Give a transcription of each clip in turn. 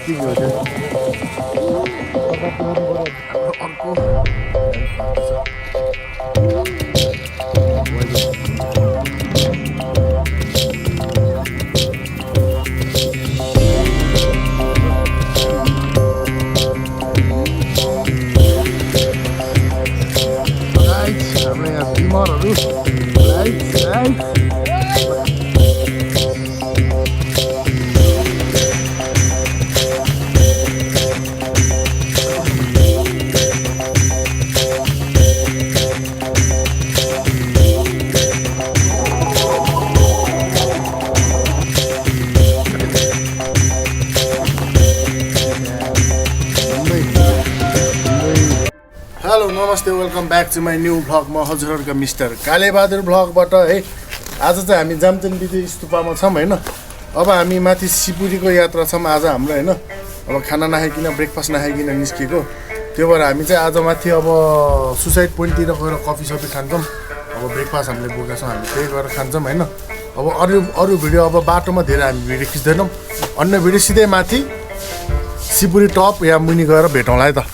के हो त्यो अर्को हाम्रो यहाँ बिमरहरू हेलो नमस्ते welcome back to my new vlog म हजुरहरूका मिस्टर कालेबहादुर भ्लगबाट है आज चाहिँ हामी जामचन विद्युत स्तूपमा छौँ होइन अब हामी माथि सिपुरीको यात्रा छौँ आज हाम्रो होइन अब खाना नखाइकन ब्रेकफास्ट नखाइकन निस्केको त्यो भएर हामी चाहिँ आज माथि अब सुसाइड पोइन्टतिर गएर कफी सफी खान्छौँ अब ब्रेकफास्ट हामीले बोकेका छौँ हामी त्यही गरेर खान्छौँ होइन अब अरू भिडियो अब बाटोमा धेरै हामी भिडियो खिच्दैनौँ अन्य भिडियो सिधै माथि सिपुरी टप या मुनि गएर भेटौँला है त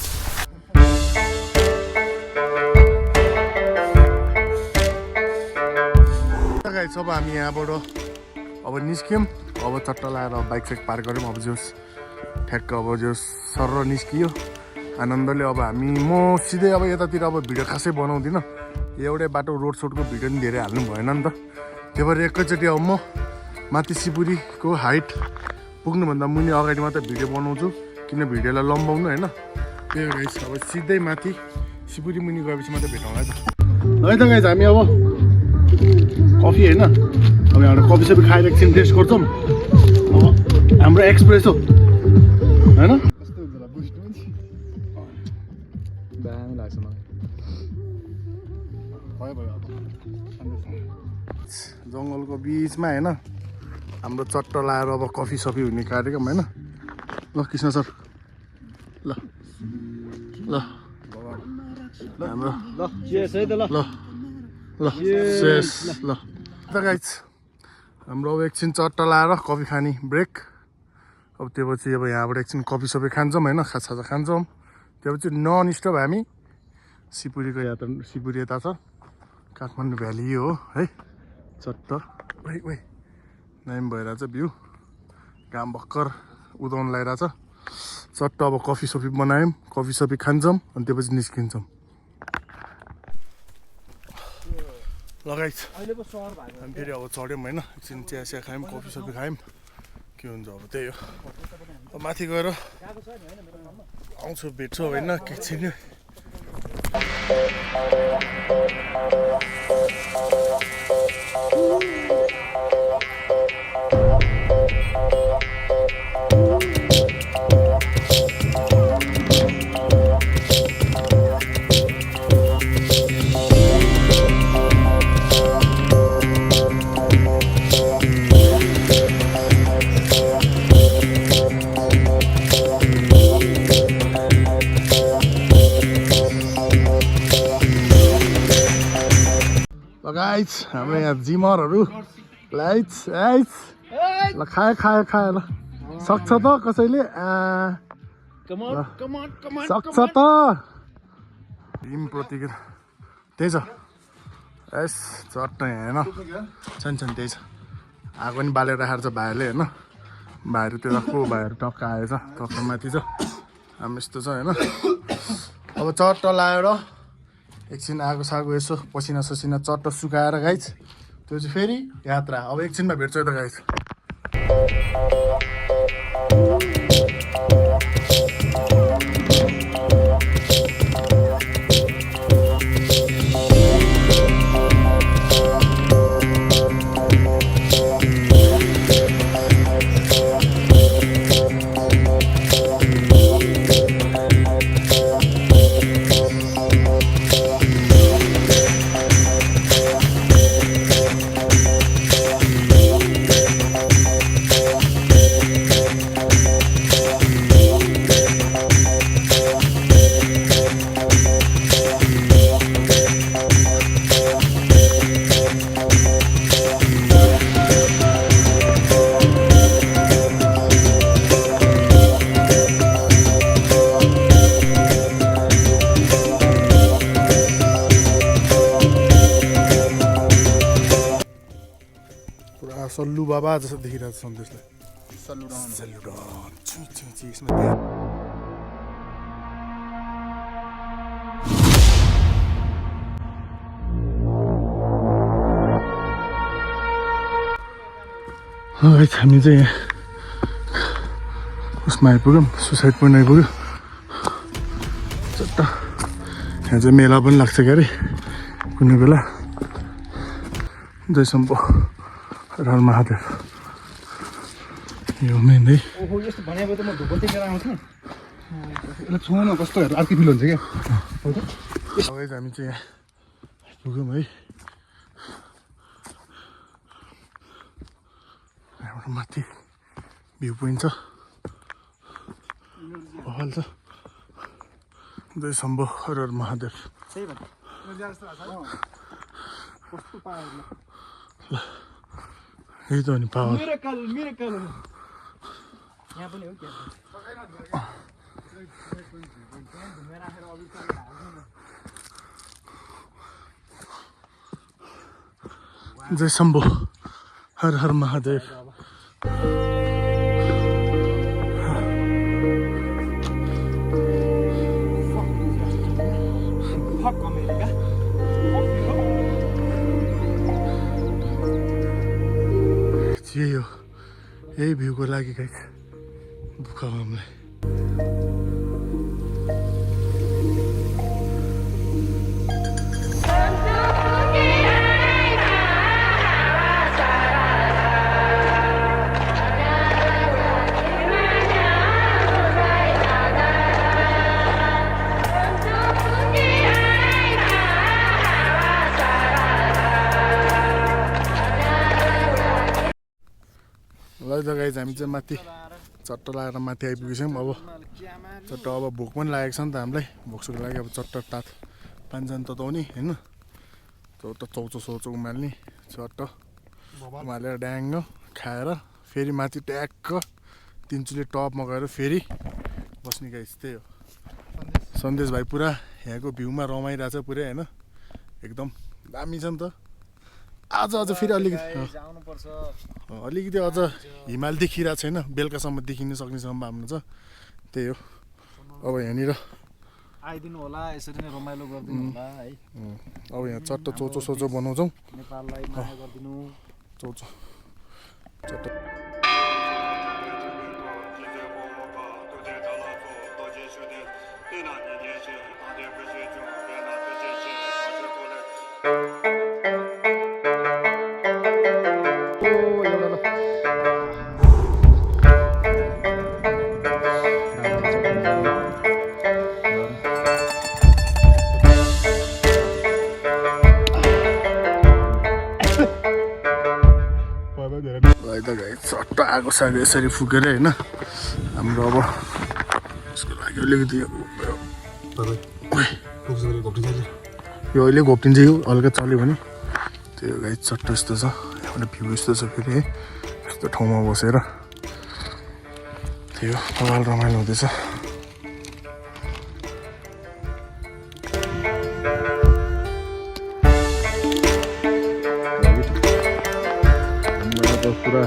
अब हामी यहाँबाट अब निस्क्यौँ अब चट्ट लाएर बाइक साइक पार्क गऱ्यौँ अब जोस् ठ्याक्क अब जोस् सर निस्कियो आनन्दले अब हामी म सिधै अब यतातिर अब भिडियो खासै बनाउँदिनँ एउटै बाटो रोड सोडको भिडियो पनि धेरै हाल्नु भएन नि त त्यही भएर एकैचोटि अब म माथि सिपुरीको हाइट पुग्नुभन्दा मुनि अगाडि मात्रै भिडियो बनाउँछु किन भिडियोलाई लम्बाउनु होइन त्यही भएर अब सिधै माथि सिपुरी मुनि गएपछि मात्रै भेटौँला है त गाइज हामी अब कफी होइन अब यहाँबाट कफी सफी खाएर एकछिन टेस्ट गर्छौँ अब हाम्रो एक्सप्रेस हो होइन जङ्गलको बिचमा होइन हाम्रो चट्ट लाएर अब कफी सफी हुने कार्यक्रम होइन ल कृष्ण सर ल ल हाम्रो ल ल शेष ल त गाइज हाम्रो अब एकछिन चट्टा लाएर कफी खाने ब्रेक अब त्यो पछि अब यहाँबाट एकछिन कफी सफी खान्छौँ होइन खाजा खान्छौँ त्यो पछि नन स्टप हामी सिपुरीको यात्रा सिपुरी यता छ काठमाडौँ भ्याली हो है चट्ट ओइ नाइम भइरहेछ भ्यू घाम भर्खर उदाउन लगाइरहेछ चट्ट अब कफी सफी बनायौँ कफी सफी खान्छौँ अनि त्यो पछि निस्किन्छौँ लगाइछ हामी फेरि अब चढ्यौँ होइन एकछिन चिया चिया खायौँ कफी सफी खायौँ के हुन्छ अब त्यही हो अब माथि गएर आउँछु भेट्छु होइन एकछिन गाइज हाम्रो यहाँ जिमरहरू लाइट्स आइज ल खायो ल सक्छ त कसैले सक्छ त जिमप्रति त्यही छ एस चट्ट यहाँ होइन छन् त्यही छ आगो पनि बालेर राखेर छ भाइहरूले होइन भाइहरू त्यो को भाइहरू टक्क आएछ टक्क माथि छ हामी यस्तो छ होइन अब चट्ट लाएर एकछिन आगो सागो यसो पसिना ससिना चट्ट सुकाएर गाइज त्यो चाहिँ फेरि यात्रा अब एकछिनमा भेट्छ त गाइज बाबा जस्तो देखिरहेको छ सन्देशलाई हामी चाहिँ यहाँ उसमा आइपुग्यौँ सुसाइड पोइन्ट आइपुग्यो चट्ट यहाँ चाहिँ मेला पनि लाग्छ क्या अरे कुनै बेला जय शम्भो हर हर महादेव यो मेन है यस्तो भनेको त म धुपो टेकेर आउँछु यसलाई छुन कस्तो अर्कै फिल हुन्छ क्या हामी चाहिँ यहाँ आइपुग्यौँ है यहाँबाट माथि भ्यू पोइन्ट छ पहाड छ जय शम्भो हर हर महादेव यही त हो नि पावर जय शम्भो हर हर महादेव यही हो यही भ्यूको लागि गाइस दुःख हो हामीलाई ल त गाइस हामी चाहिँ माथि चट्ट लगाएर माथि आइपुगेछौँ अब चट्ट अब भोक पनि लागेको छ नि त हामीलाई भोकसोको लागि अब चट्ट तात पानीजान तताउने होइन चट्ट चौचो सौचो उमाल्ने चट्ट उमालेर ड्याङ्ग खाएर फेरि माथि ट्याक्क तिनचुले टपमा गएर फेरि बस्ने गाइस त्यही हो सन्देश भाइ पुरा यहाँको भ्यूमा रमाइरहेछ पुरै होइन एकदम दामी छ नि त आज फेरि अलिकति अझ हिमाल देखिरहेको छैन बेलुकासम्म देखिन सक्ने सम्भावना छ त्यही हो अब यहाँनिर आइदिनु होला यसरी नै रमाइलो गरिदिनु होला है अब यहाँ चट्ट चौचो सोचो बनाउँछौँ नेपाललाई माया गरिदिनु चौचो चट्ट चट्ट आगो सागो यसरी फुकेर होइन हाम्रो अब यसको लागि अलिकति यो अहिले घोप्टिन्छ यो हल्का चल्यो भने त्यो गाई चट्ट यस्तो छ एउटा भ्यू यस्तो छ फेरि है यस्तो ठाउँमा बसेर त्यो बवाल रमाइलो हुँदैछ पुरा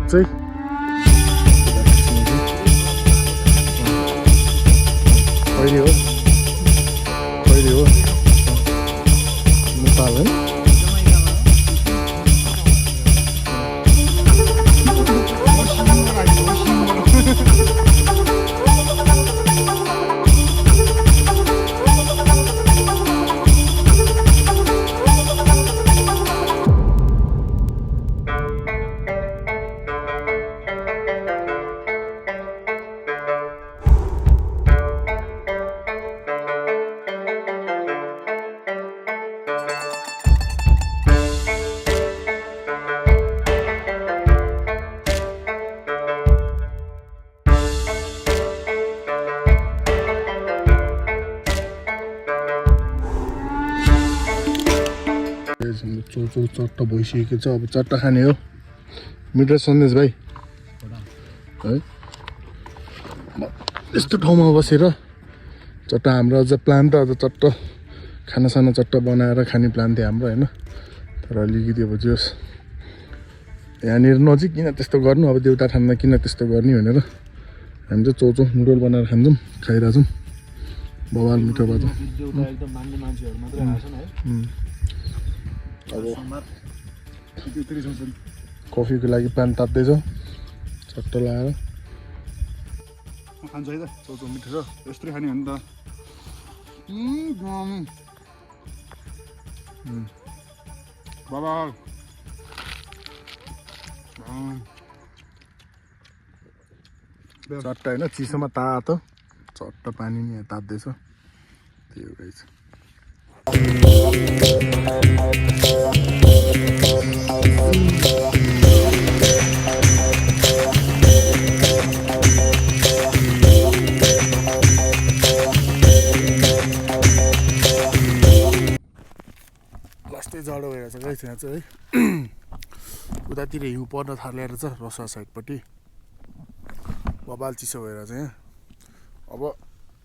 चाहिँ कहिले हो नेपाल है चौचो चट्ट भइसकेको छ अब चट्ट खाने हो मिठो सन्देश भाइ है यस्तो ठाउँमा बसेर चट्ट हाम्रो अझ प्लान त अझ चट्ट खानासाना चट्ट बनाएर खाने प्लान थियो हाम्रो होइन तर अलिकति अब जोस् यहाँनिर नजिक किन त्यस्तो गर्नु अब देउता ठाउँमा किन त्यस्तो गर्ने भनेर हामी चाहिँ चौचो नुडल बनाएर खान्छौँ खाइरहेछौँ बवाल मिठो बाटो एकदम मान्ने मान्छेहरू मात्रै आछन् है अब त्यति सोच्छन् कफीको लागि पानी तात्दैछ चट्ट लगाएर खान्छ है त चौचो मिठो छ यस्तै खाने हो नि त बाबा चट्ट होइन चिसोमा तातो चट्ट पानी नि तात्दैछ त्यही हो गाइस लास्टै जाडो भइरहेछ गाइस यहाँ चाहिँ है उतातिर हिउँ पर्न थालेर छ रसुवा साइडपट्टि बबाल चिसो भएर चाहिँ यहाँ अब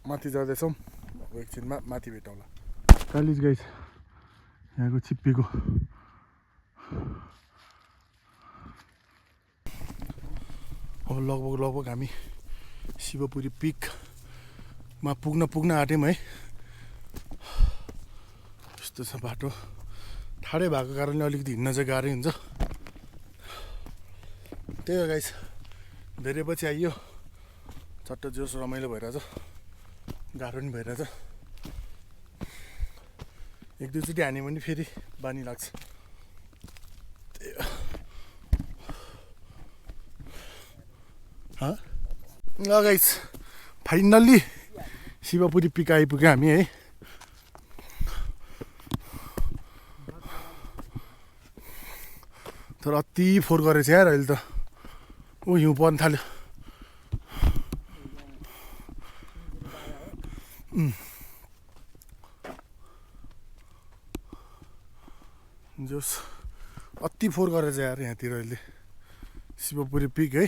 माथि जाँदैछौँ अब एकछिनमा माथि भेटौँला कालिज गाइस यहाँको छिप्पीको अब लगभग हामी शिवपुरी पिकमा पुग्न आँट्यौँ है यस्तो छ बाटो ठाडै भएको कारणले अलिकति हिँड्न चाहिँ गाह्रै हुन्छ त्यही हो गाइस धेरै पछि आइयो चट्ट जोस रमाइलो भइरहेछ गाह्रो पनि भइरहेछ एक दुईचोटि हान्यो भने फेरि बानी लाग्छ ल गाइस फाइनल्ली शिवपुरी पिक आइपुग्यो हामी है तर अति फोहोर गरेछ यार अहिले त ऊ हिउँ पर्न थाल्यो जोस् अति फोहोर गरेछ यार यहाँतिर अहिले शिवपुरी पिक है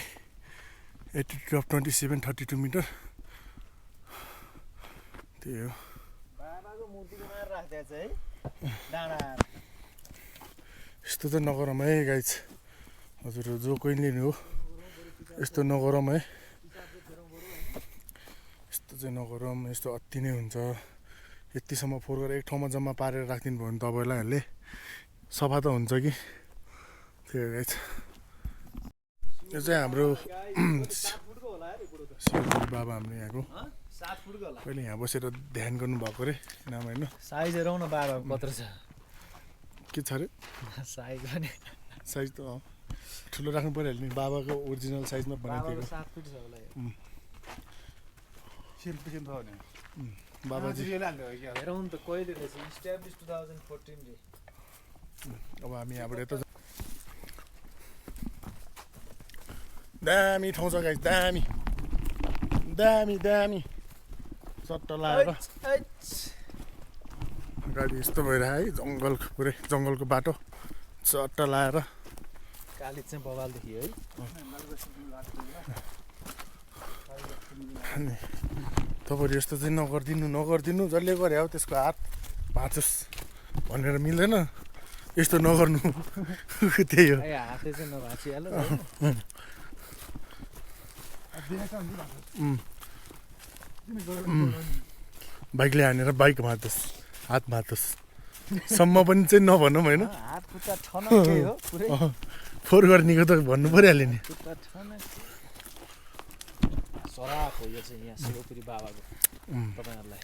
एल्टिट्युड अफ 2732 मिटर त्यही हो यस्तो चाहिँ नगरौँ है गाइस हजुर जो कोहीले नि हो यस्तो नगरौँ है यस्तो चाहिँ नगरौँ यस्तो अति नै हुन्छ यतिसम्म फोहोर गरेर एक ठाउँमा जम्मा पारेर राखिदिनु भयो भने तपाईँलाईहरूले सफा त हुन्छ कि त्यही हो गाइस यो चाहिँ हाम्रो शिवपुरी बाबा हाम्रो यहाँको कहिले यहाँ बसेर ध्यान गर्नुभएको अरे नाम होइन साइज हेरौँ न बाबाको कत्रो छ के छ अरे साइज पनि साइज त ठुलो राख्नु परिहाल्यो नि बाबाको ओरिजिनल साइजमा बनाइदिएको 7 फिट छ होला बाबाजी हेरौँ नि त कहिले रहेछ इस्टाब्लिस 2014 रे अब हामी यहाँबाट यता दामी ठाउँ छ गाइस दामी दामी दामी सट्ट लगाएर गाडी यस्तो भइरह्यो है जङ्गल पुरै जङ्गलको बाटो चट्ट लगाएर काली चाहिँ बवाल देखियो है तपाईँहरू यस्तो चाहिँ नगरिदिनु जसले गरे हो त्यसको हात भाँचोस् भनेर मिल्दैन यस्तो नगर्नु त्यही हो हातै चाहिँ नभाँचिहाल्यो बाइकले हानेर बाइक भाँचोस् हात भाँचोस् सम्म पनि चाहिँ नभनौँ होइन हात खुट्टा ठनकै हो पुरै फोहोर गर्नेको त भन्नु परिहाल्यो नि खुट्टा ठनक सराप हो यो चाहिँ यहाँ शिवपुरी बाबाको तपाईहरुलाई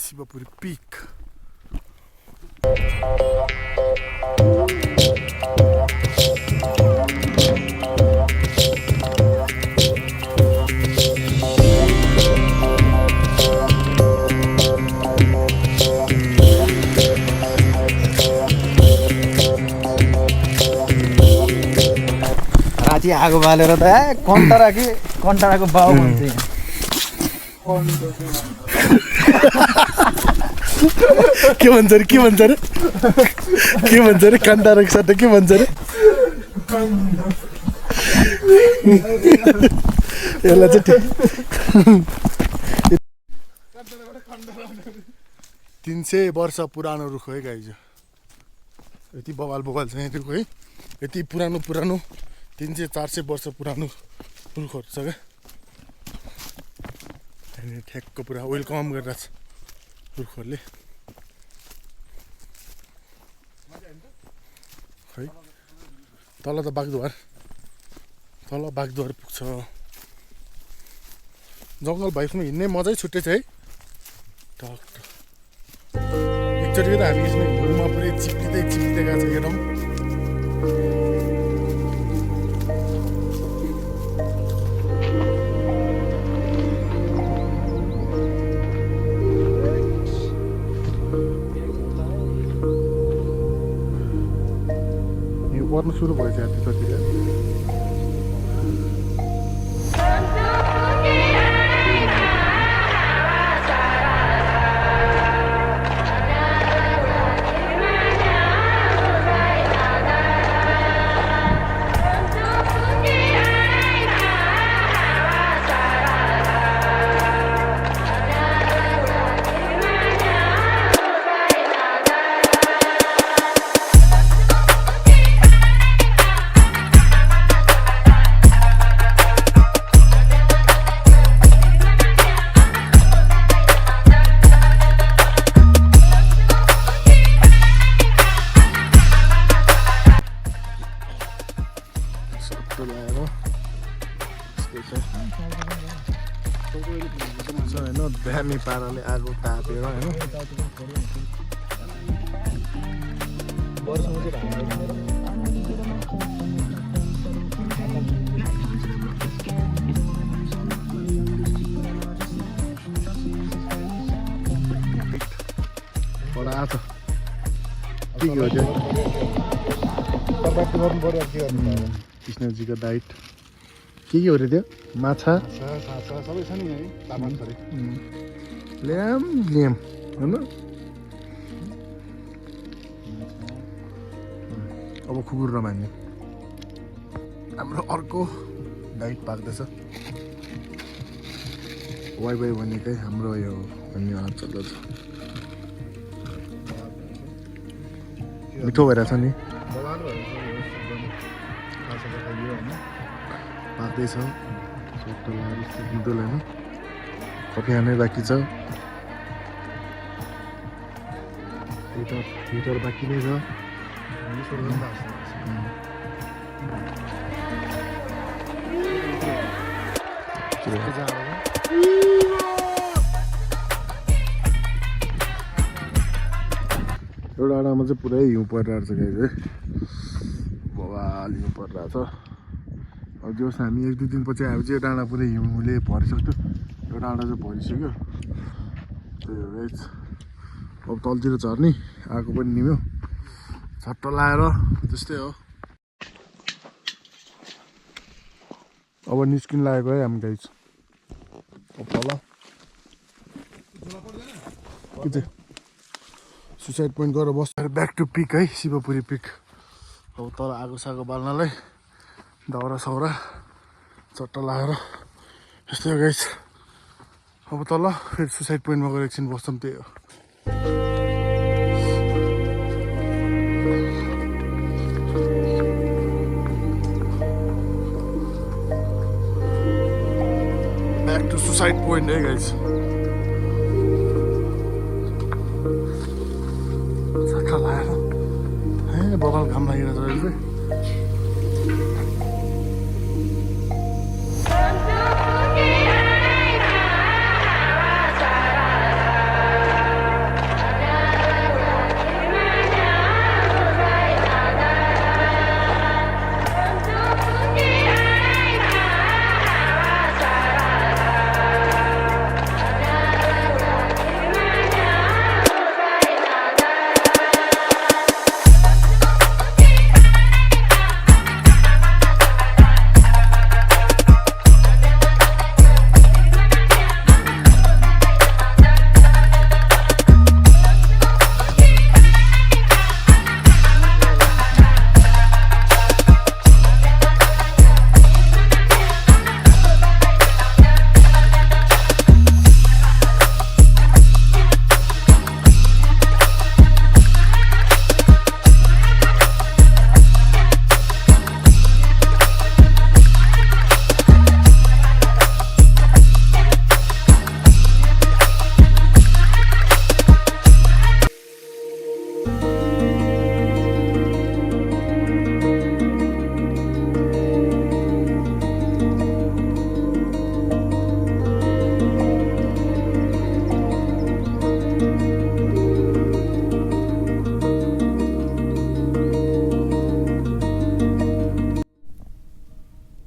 शिवपुरी पिक राति आगो बालेर त कन्टराको बाउ भन्छ के भन्छ रे कान्टाराको साथै के भन्छ रे यसलाई चाहिँ 300 वर्ष पुरानो रुख है गाइज यति बवाल छ यहाँ रुख है यति पुरानो 300-400 वर्ष पुरानो रुखहरू छ क्या अनि ठ्याक्क पुरा वेलकम गरिरहेको छ रुखहरूले खै तल त बागद्वार पुग्छ जङ्गल बाइकमा हिँड्ने मजै छुट्टै छ है एकचोटि त हामी यसमा हिउँमा पुरै चिप्लिँदै गएको छ एकदम पर्नु सुरु भएछ त्यतातिर दामी पाराले आगो तापेर होइन आएको के हो त्यो कृष्णजीको डाइट के हो रे त्यो माछा सबै छ नि है तामाङ थरी ल्याम होइन अब खुकुर रमान्ने हाम्रो अर्को डाइट पाक्दैछ वाइ भनेकै हाम्रो यो भन्ने चल्दैछ मिठो भइरहेछ नि पाक्दैछ नुडल होइन कफी खानै बाँकी छ हिटर बाँकी नै छ एउटा डाँडामा चाहिँ पुरै हिउँ परिरहेको छ गाई है बवाल हिउँ परिरहेको छ अब जोस् हामी 1-2 दिनपछि आएपछि यो डाँडा पुरै हिउँले भरिसक्यो यो डाँडा चाहिँ भरिसक्यो त्यही हो गाइस अब तलतिर झर्ने आगो पनि निम्यो छट्ट लाएर त्यस्तै हो अब निस्किन लागेको है हामी गाइस अब तल के चाहिँ सुसाइड पोइन्ट गरेर बस्दा ब्याक टु पिक है शिवपुरी पिक अब तल आगो सागो बाल्नलाई दाउरा साउरा चट्टा लगाएर यस्तै हो गाइस अब तल फेरि सुसाइड पोइन्टमा गएर एकछिन बस्छौँ त्यही हो ब्याक टु सुसाइड पोइन्ट है गाइस छक्का लगाएर है बबाल घाम लागिरहेछ अहिले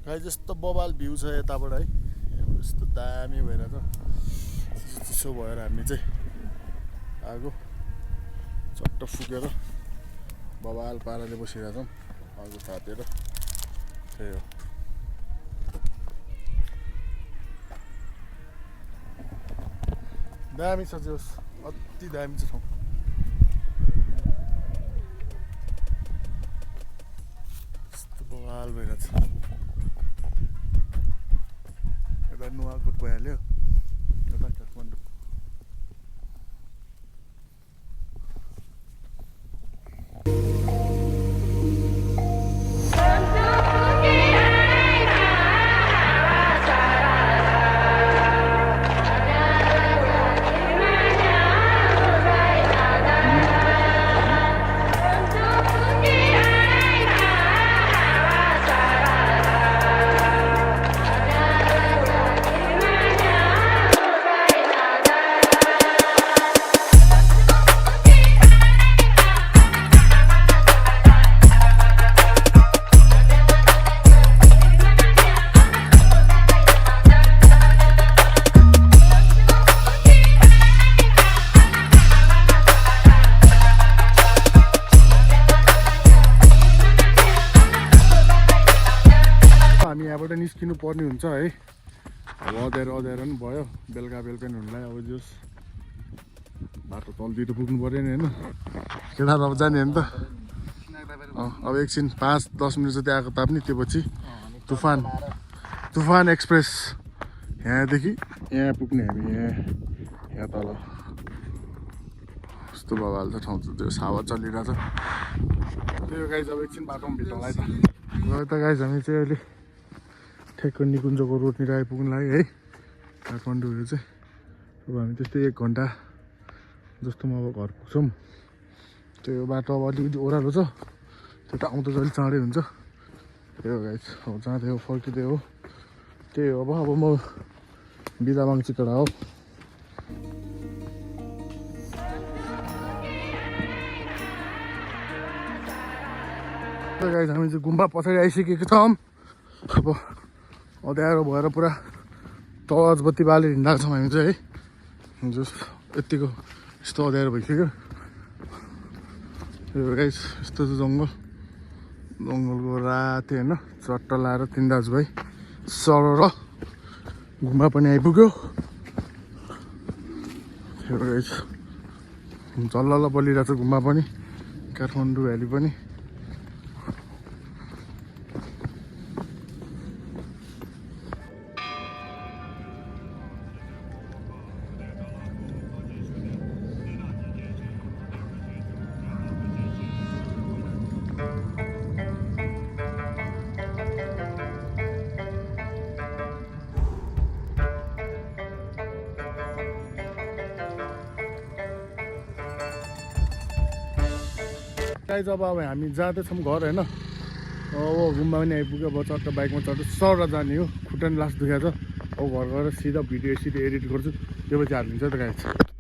गाइस यस्तो बबाल भ्यू छ यताबाट है यस्तो दामी भइरहेछ चिसो भएर हामी चाहिँ आगो चट्ट फुकेर बबाल पाराले बसिरहेछौँ आगो तातेर त्यही हो दामी छ जोस अति दामी छ ठाउँ यस्तो बबाल भइरहेछ यता नुवाकोट भइहाल्यो यता काठमाडौँ निस्किनु पर्ने हुन्छ है अब अँध्यारो पनि भयो बेलुका नि हुनुलाई अब जोस् बाटो तलतिर पुग्नु पऱ्यो नि होइन केटार अब जाने हो नि त अब एकछिन 5-10 मिनट जति आएको तापनि त्यो पछि तुफान एक्सप्रेस यहाँदेखि यहाँ पुग्ने हामी यहाँ तल यस्तो बवाल छ ठाउँ त्यो हावा चलिरहेछ त्यो गाइज अब एकछिन बाटोमा भेटौँला है त गाइज हामी चाहिँ अहिले ठ्याक्क निकुञ्जको रोडनिर आइपुग्नु लाग्यो है काठमाडौँहरू चाहिँ अब हामी त्यस्तै 1 घन्टा जस्तोमा अब घर पुग्छौँ त्यो बाटो अब अलिकति ओह्रालो छ त्यो त आउँदा चाहिँ अलिक चाँडै हुन्छ त्यही हो गाइस अब जाँदै हो फर्किँदै हो त्यही हो अब म बिदा माग्छु केटा हो गाइस हामी चाहिँ गुम्बा पछाडि आइसकेको छौँ अब अँध्यारो भएर पुरा टर्च बत्ती बालेर हिँडेको छौँ हामी चाहिँ है जस यतिको यस्तो अँध्यारो भइसक्यो यो गाइस यस्तो चाहिँ जङ्गलको राति होइन चट्ट लाएर 3 दाजुभाइ सररा गुम्बा पनि आइपुग्यो यो गाइस झल्ल बलिरहेको छ गुम्बा पनि काठमाडौँ भ्याली पनि जब अब हामी जाँदैछौँ घर होइन अब गुम्बा पनि आइपुग्यो अब चट्ट बाइकमा चट्ट सररा जाने हो खुट्टा नि लास्ट दुखेको छ अब घर गएर सिधा भिडियो एडिट गर्छु त्यो पछि हालिदिन्छ त गाइस